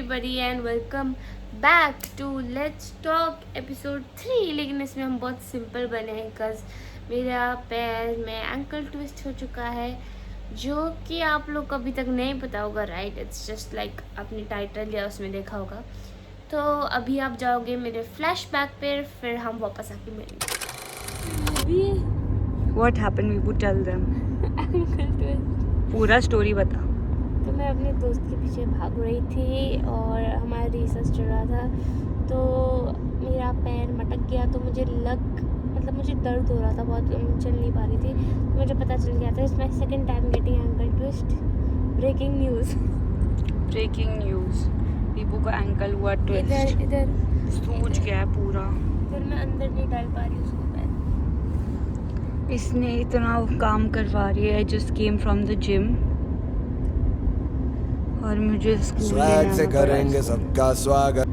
everybody and welcome back to Let's Talk episode 3। लेकिन इसमें हम बहुत सिंपल बने हैं बिकॉज मेरा पैर में एंकल ट्विस्ट हो चुका है, जो कि आप लोग को अभी तक नहीं पता होगा, राइट? इट्स जस्ट लाइक आपने टाइटल या उसमें देखा होगा। तो अभी आप जाओगे मेरे फ्लैशबैक पर, फिर हम वापस आके मिलेंगे। What happened? We would tell them. Ankle twist पूरा स्टोरी बता। तो मैं अपने दोस्त के पीछे भाग रही थी और हमारा रिसर्च चल रहा था, तो मेरा पैर मटक गया। तो मुझे मुझे दर्द हो रहा था बहुत, चल नहीं पा रही थी। तो मुझे पता चल गया था it's my second time getting ankle twist. Breaking news. Deepu का एंकल हुआ ट्विस्ट। इधर सूज गया पूरा। इधर मैं अंदर नहीं डाल पा रही उसको पैर। इसने इतना काम करवा रही है। Just came from the gym और मुझे स्कूल से करेंगे सबका स्वागत।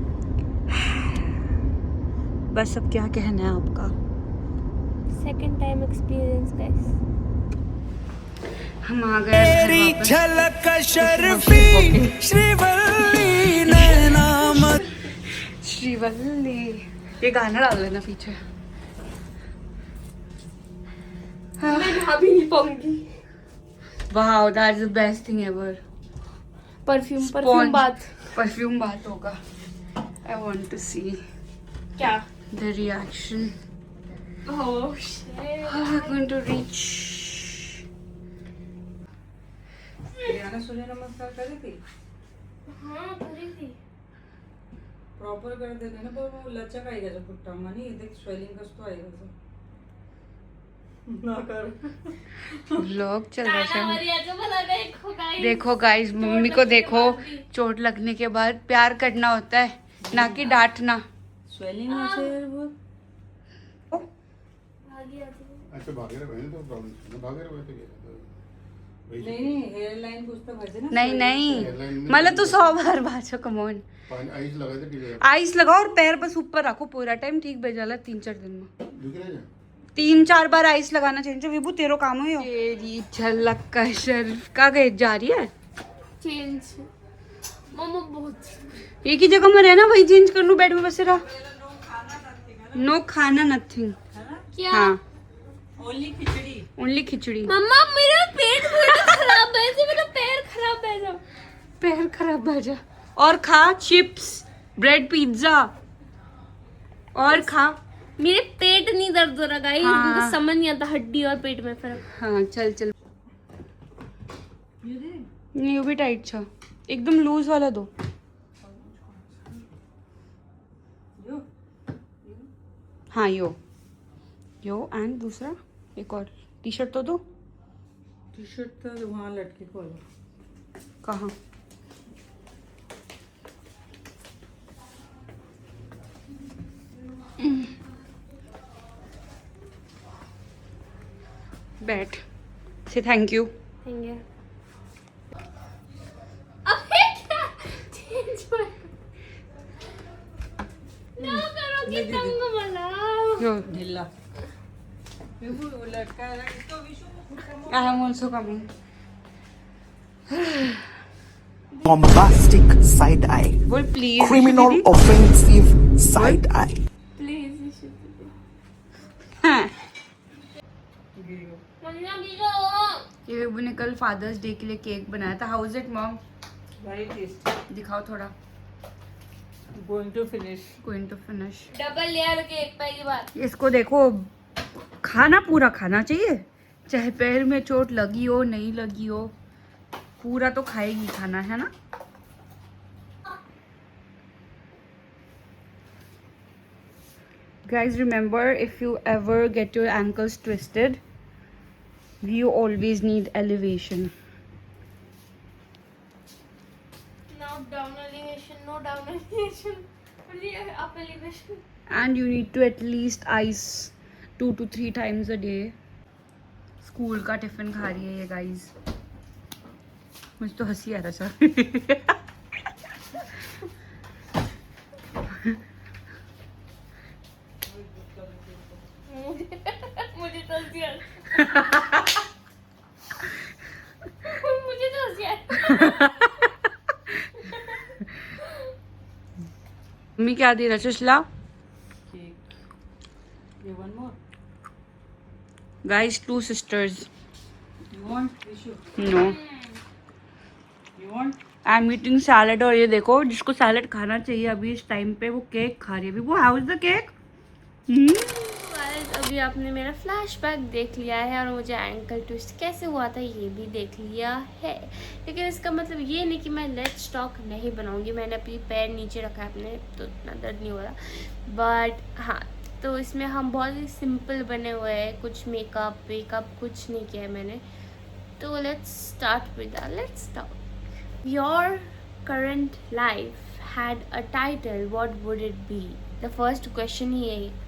बस अब क्या कहना है आपका? Second time experience guys. हम आ गए घर झलक शर्फी श्रीवल्ली नैनाम। श्रीवल्ली, ये गाना डाल लेना पीछे। मैं नहा भी नहीं पाऊंगी। Wow, that's the best thing ever. Perfume बात होगा। आई वांट टू सी क्या the reaction. Oh shit. I'm going to reach. सूर्य नमस्कार करी थी? हाँ करी थी। प्रॉपर कर देते ना, पर वो लचक आएगा जब पुट्टा मानी देख स्वेलिंग कस तो आएगा तो ना कर। व्लॉग चल रहा है। देखो देखो गाइस, मम्मी को देखो। चोट लगने के बाद प्यार करना होता है, ना कि डांटना। स्वेलिंग ऐसे यार वो अच्छा भागे रहे तो प्रॉब्लम भागे रहे नहीं हेयर लाइन कुछ तो भजे ना। नहीं मतलब तू 100 बार बाजो। कमोन, आइस लगाए थे ठीक है। आइस लगाओ और पैर बस ऊपर रखो पूरा टाइम, ठीक भेजाला 3-4 दिन में। दिख रहा है 3-4 बार आइस लगाना चाहिए। विभू तेरो काम हो। तेरी झलक का शर्फ का गए जा रही है चेंज। मम्मा बहुत एक ही जगह में रहना, वही चेंज कर लूं। बेड में बसे रहा। नो खाना नथिंग। क्या? हाँ, ओनली ओनली खिचड़ी। मम्मा मेरा पेट खराब है, मेरा पैर खराब है ना। पैर खराब है जा। और खा चिप्स, ब्रेड, पिज्जा और खा। मेरे पेट नहीं दर्द हो रहा गाइस। हाँ। मुझे समझ नहीं आता हड्डी और पेट में फर्क। हाँ चल नहीं, वो भी टाइट छा। एकदम लूज वाला दो। हाँ यो एंड दूसरा एक और टी शर्ट तो दो। टी शर्ट तो वहाँ लटके को कहाँ? बैठ से थैंक यू। अबे क्या चेंज हो ना करो कि तंग बनाओ। यो ढीला वो लटका है इसको Vishu. I am also coming. Bombastic side eye, बोल please. criminal offensive side eye. Please हाँ, मम्मा गिरो। ये विभू ने कल फादर्स डे के लिए केक बनाया था। How is it mom? Very tasty. दिखाओ थोड़ा। Going to finish. Double layer cake पहली बार। इसको देखो, खाना पूरा खाना चाहिए, चाहे पैर में चोट लगी हो नहीं लगी हो, पूरा तो खाएगी खाना, है ना? Guys, remember, if you ever get your ankles twisted, you always need elevation. Now down elevation, no down elevation. Only up elevation. And you need to at least ice 2 to 3 times a day. School का tiffin खा रही है ये guys. मुझे तो हंसी आ रहा sir. मुझे तो हंसी आ मुझे तो हंसी आ मम्मी क्या दे रहा चचला? Cake. You want more? Guys 2 sisters. You want? Vishu? No. You want? I am eating salad और ये देखो जिसको सैलड खाना चाहिए अभी इस टाइम पे वो केक खा रही है अभी। वो how is the cake? Guys अभी आपने मेरा फ्लैशबैक देख लिया है और मुझे एंकल ट्विस्ट कैसे हुआ था ये भी देख लिया है, लेकिन इसका मतलब ये नहीं कि मैं लेट्स टॉक नहीं बनाऊंगी। मैंने अपनी पैर नीचे रखा है अपने, तो इतना दर्द नहीं हो रहा। बट हाँ, तो इसमें हम बहुत ही सिंपल बने हुए हैं, कुछ मेकअप वेकअप कुछ नहीं किया है मैंने। तो let's start with let's talk. Your current life had a title, what would it be? The first question ही है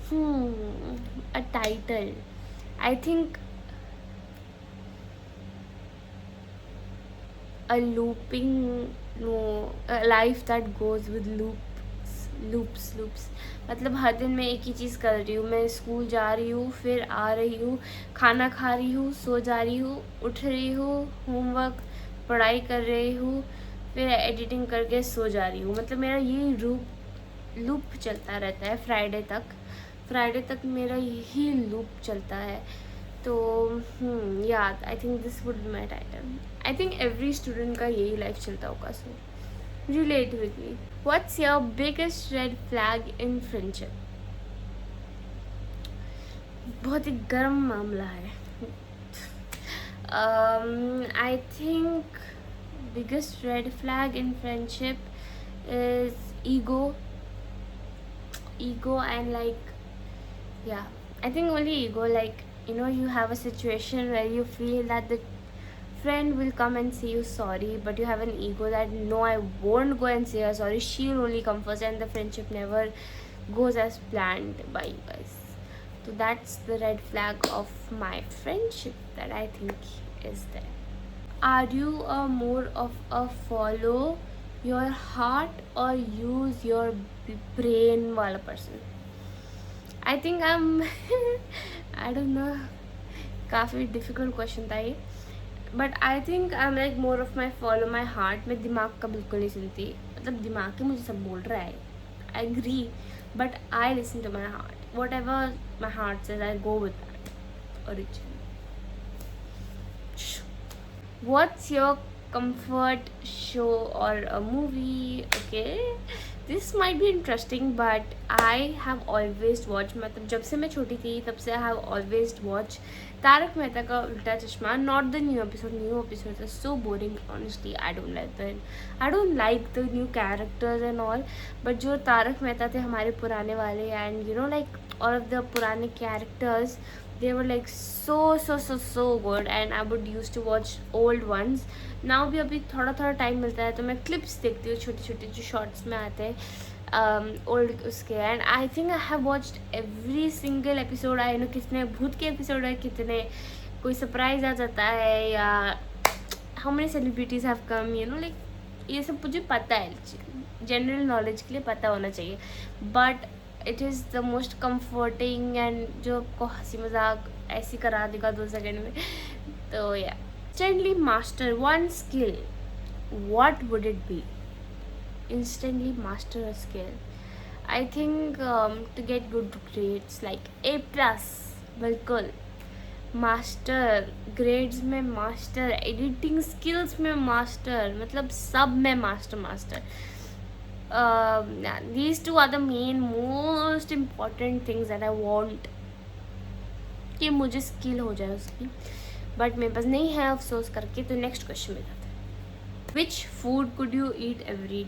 a title. I think a looping, no, a life that goes with loops. मतलब हर दिन मैं एक ही चीज़ कर रही हूँ। मैं स्कूल जा रही हूँ, फिर आ रही हूँ, खाना खा रही हूँ, सो जा रही हूँ, उठ रही हूँ, होमवर्क पढ़ाई कर रही हूँ, फिर एडिटिंग करके सो जा रही हूँ। मतलब मेरा ये लूप चलता रहता है फ्राइडे तक मेरा यही लूप चलता है। तो याद I think this would be my title. I think every student का यही लाइफ चलता होगा, so relate with me. What's your biggest red flag in friendship? बहुत ही गर्म मामला है। I think biggest red flag in friendship is ego and like, yeah, I think only ego. Like, you know, you have a situation where you feel that the friend will come and say you sorry, but you have an ego that no, I won't go and say her sorry, she'll only come first, and the friendship never goes as planned by you guys. So that's the red flag of my friendship that I think is there. Are you more of a follow your heart or use your brain wala person? I think I'm I don't know, काफ़ी difficult question था ये, but I think I'm like more of my follow my heart. मैं दिमाग का बिल्कुल नहीं सुनती, मतलब दिमाग के मुझे सब बोल रहा है, I agree, but I listen to my heart. Whatever my heart says, I go with that originally. What's your comfort show or a movie? Okay, this might be interesting, but I have always watched, मतलब जब से मैं छोटी थी तब से I have always watched Tarak Mehta का उल्टा चश्मा. Not the new episode is so boring, honestly. I don't like the new characters and all, but जो तारक मेहता थे हमारे पुराने वाले, and you know, like all of the पुराने characters, they were like so good, and I would used to watch old ones. Now भी अभी थोड़ा time मिलता है तो मैं क्लिप्स देखती हूँ, छोटे जो शॉर्ट्स में आते हैं ओल्ड उसके. And I think I have watched every single episode. I know कितने भूत के एपिसोड है, कितने कोई सरप्राइज आ जाता है, या how many celebrities have come, you know, like ये सब मुझे पता है, जनरल नॉलेज के लिए पता होना चाहिए. But it is the most comforting, and जो आपको हंसी मजाक ऐसी करा देगा 2 सेकेंड में. तो या instantly master one skill, what would it be? Instantly master a skill, I think to get good grades, like A+, बिल्कुल मास्टर, ग्रेड्स में मास्टर, एडिटिंग स्किल्स में मास्टर, मतलब सब में master. These 2 are the most important things that I want कि मुझे skill हो जाए उसकी, बट मेरे पास नहीं है अफसोस करके. तो नेक्स्ट क्वेश्चन में जाते हैं. Which food could you eat every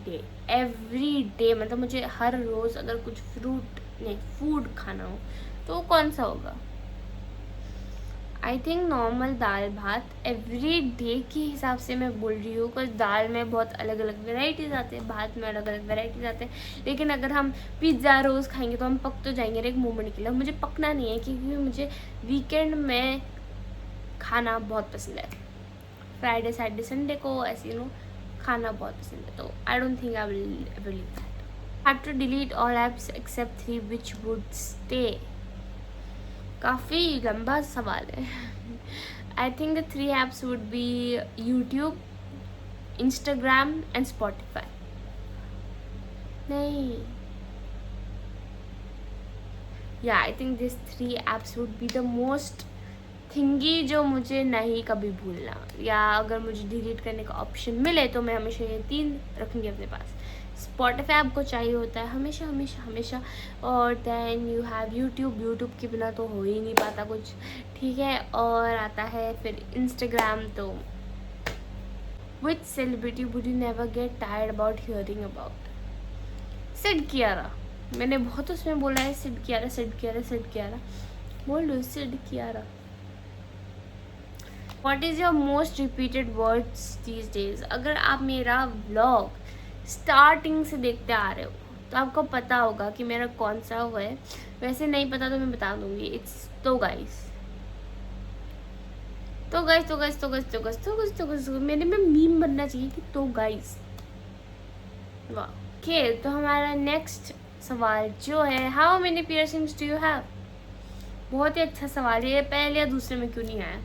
day? मतलब मुझे हर रोज़ अगर कुछ फूड खाना हो तो वो कौन सा होगा? आई थिंक नॉर्मल दाल भात. एवरी डे के हिसाब से मैं बोल रही हूँ, कुछ दाल में बहुत अलग अलग वेराइटीज़ आते हैं, भात में अलग अलग वेराइटीज़ आते हैं. लेकिन अगर हम पिज़्ज़ा रोज़ खाएंगे तो हम पक तो जाएंगे एक मोमेंट के लिए. मुझे पकना नहीं है, क्योंकि मुझे वीकेंड में खाना बहुत पसंद है. फ्राइडे सैटरडे संडे को ऐसे नो खाना बहुत पसंद है. तो I don't think I will ever leave that. Have to delete all apps except 3, which would stay? काफ़ी लंबा सवाल है. I think the 3 apps would be YouTube, Instagram and Spotify. नहीं, yeah I think this 3 apps would be the most thingy जो मुझे नहीं कभी भूलना, या अगर मुझे डिलीट करने का ऑप्शन मिले तो मैं हमेशा ये 3 रखूँगी अपने पास। स्पॉटिफाई आपको चाहिए होता है हमेशा हमेशा हमेशा, और then you have YouTube, YouTube के बिना तो हो ही नहीं पाता कुछ, ठीक है। और आता है फिर इंस्टाग्राम। तो which celebrity would you never get tired about hearing about? Sid Kiara. मैंने बहुत उसमें बोला है सिड कियारा सिड कियारा सिड कियारा, बोल लो Sid Kiara. What is your most repeated words these days? अगर आप मेरा व्लॉग स्टार्टिंग से देखते आ रहे हो तो आपको पता होगा कि मेरा कौन सा हुआ है, वैसे नहीं पता तो मैं बता दूंगी। इट्स तो गाइस, तो गाइस, तो गाइस, तो गाइस, तो गाइस, तो गाइस, तो गाइस, मेरे में मीम बनना चाहिए कि तो गाइस। वाह। ओके, तो हमारा नेक्स्ट सवाल जो है, how many piercings do you have? बहुत ही अच्छा सवाल है, ये पहले या दूसरे में क्यों नहीं आया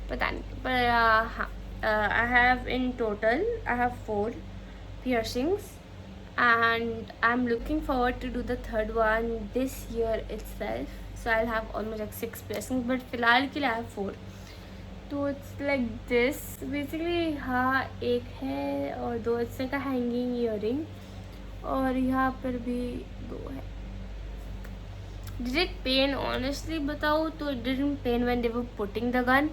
पता नहीं, पर हाँ, I have in total I have 4 piercings and I'm looking forward to do the third one this year itself, so I'll have almost like 6 piercings, but फिलहाल के लिए I have 4। तो it's like this basically, हाँ एक है और 2 इस का हैंगिंग ईयरिंग, और यहाँ पर भी 2 है। Did it pain? Honestly बताओ तो it didn't pain when they were putting the gun।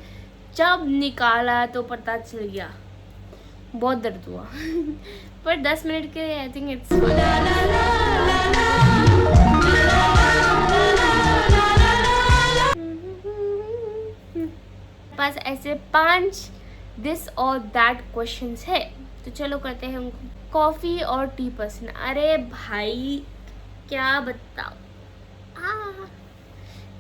जब निकाला तो पता चल गया, बहुत दर्द हुआ पर 10 मिनट के आई थिंक इट्स पास ऐसे 5 दिस और दैट क्वेश्चंस है, तो चलो करते हैं उनको। कॉफ़ी और टी पसंद? अरे भाई क्या बताओ,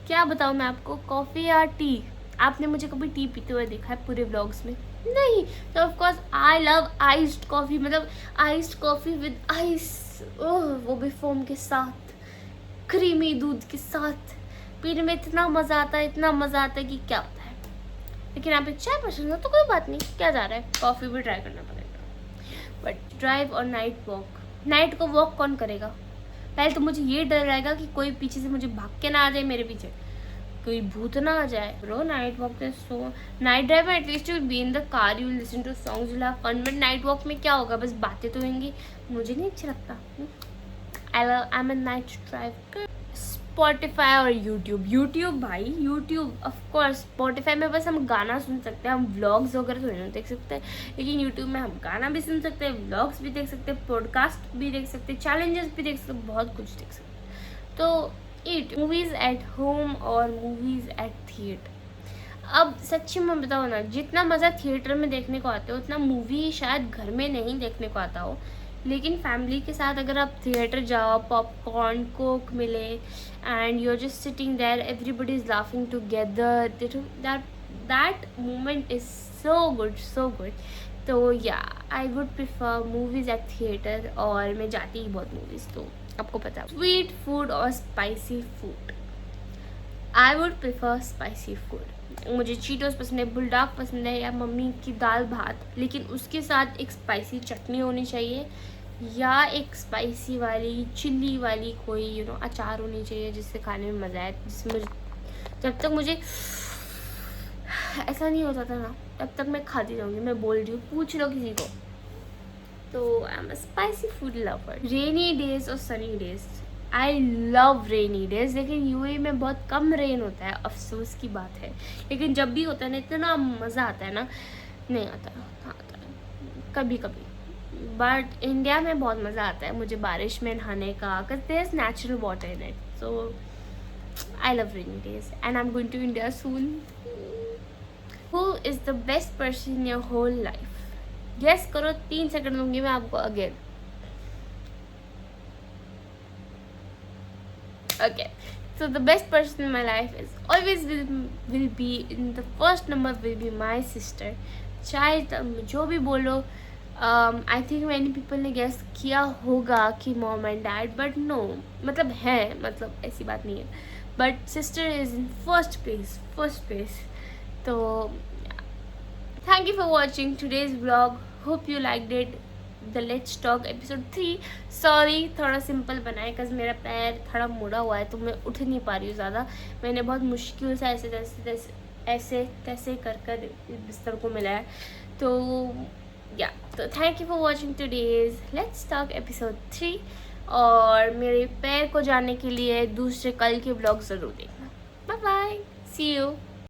क्या बताऊँ मैं आपको, कॉफ़ी या टी? आपने मुझे कभी टी पीते हुए देखा है पूरे व्लॉग्स में? नहीं। तो of course I love iced coffee, मतलब आइस्ड कॉफ़ी विद आइस, ओह वो भी फोम के साथ, क्रीमी दूध के साथ पीने में इतना मज़ा आता है, इतना मज़ा आता है कि क्या होता है। लेकिन आप एक चाय पसंद हो तो कोई बात नहीं, क्या जा रहा है, कॉफ़ी भी ट्राई करना पड़ेगा। बट ड्राइव और नाइट वॉक? नाइट को वॉक कौन करेगा? पहले तो मुझे ये डर रहेगा कि कोई पीछे से मुझे भाग के ना आ जाए, मेरे पीछे कोई भूत ना आ जाए। Bro night walk is so, night drive में at least you will be in the car, you will listen to songs, you will have fun, but night walk में क्या होगा, बस बातें तो होंगी, मुझे नहीं अच्छा लगता। आई am a night drive. Spotify और यूट्यूब? यूट्यूब भाई, यूट्यूब ऑफ कोर्स। स्पॉटिफाई में बस हम गाना सुन सकते हैं, हम व्लॉग्स वगैरह थोड़ी ना देख सकते हैं, लेकिन यूट्यूब में हम गाना भी सुन सकते हैं, व्लॉग्स भी देख सकते हैं, पॉडकास्ट भी देख सकते हैं, चैलेंजेस भी देख सकते हैं, बहुत कुछ देख सकते हैं। तो इट मूवीज़ एट होम और मूवीज़ एट थिएटर? अब सच्ची में बताओ ना, जितना मज़ा थिएटर में देखने को आता है उतना मूवी शायद घर में नहीं देखने को आता हो, लेकिन फैमिली के साथ अगर आप थिएटर जाओ, पॉपकॉर्न कोक मिले and you are just sitting there, everybody is laughing together, that moment is so good, so good. तो yeah I would prefer movies at theatre, और मैं जाती ही बहुत मूवीज़, तो आपको पता है। स्वीट फूड और spicy food? I would prefer spicy food. मुझे चीटोस पसंद है, बुलडॉग पसंद है, या मम्मी की दाल भात, लेकिन उसके साथ एक स्पाइसी चटनी होनी चाहिए, या एक स्पाइसी वाली चिल्ली वाली कोई अचार होनी चाहिए, जिससे खाने में मज़ा आए। जिसमें जब तक मुझे ऐसा नहीं होता था ना, तब तक मैं खाती रहूँगी, मैं बोल रही हूँ, पूछ लो किसी को। तो I am a spicy food lover. Rainy days और sunny days? I love rainy days, लेकिन यूएई में बहुत कम रेन होता है, अफसोस की बात है, लेकिन जब भी होता है ना इतना मज़ा आता है ना, नहीं आता, हाँ आता है कभी कभी, बट इंडिया में बहुत मज़ा आता है मुझे बारिश में नहाने का, because there is natural water in it. So I love rainy days and I am going to India soon. Who is the best person in your whole life? Guess करो, 3 सेकंड दूंगी मैं आपको again. Okay, so the best person in my life is always will be in the first number will be my sister. चाहे जो भी बोलो, I think many people ने guess किया होगा कि mom and dad, but no, मतलब है, मतलब ऐसी बात नहीं है, but sister is in first place. तो thank you for watching today's vlog, hope you liked it, the let's talk episode 3। Sorry थोड़ा सिंपल बनाया बिकॉज मेरा पैर थोड़ा मुड़ा हुआ है तो मैं उठ नहीं पा रही हूँ ज़्यादा। मैंने बहुत मुश्किल से ऐसे तैसे कर बिस्तर को मिलाया। तो या तो thank you for watching today's let's talk episode 3। और मेरे पैर को जानने के लिए दूसरे कल के ब्लॉग ज़रूर देखना। Bye bye, see you.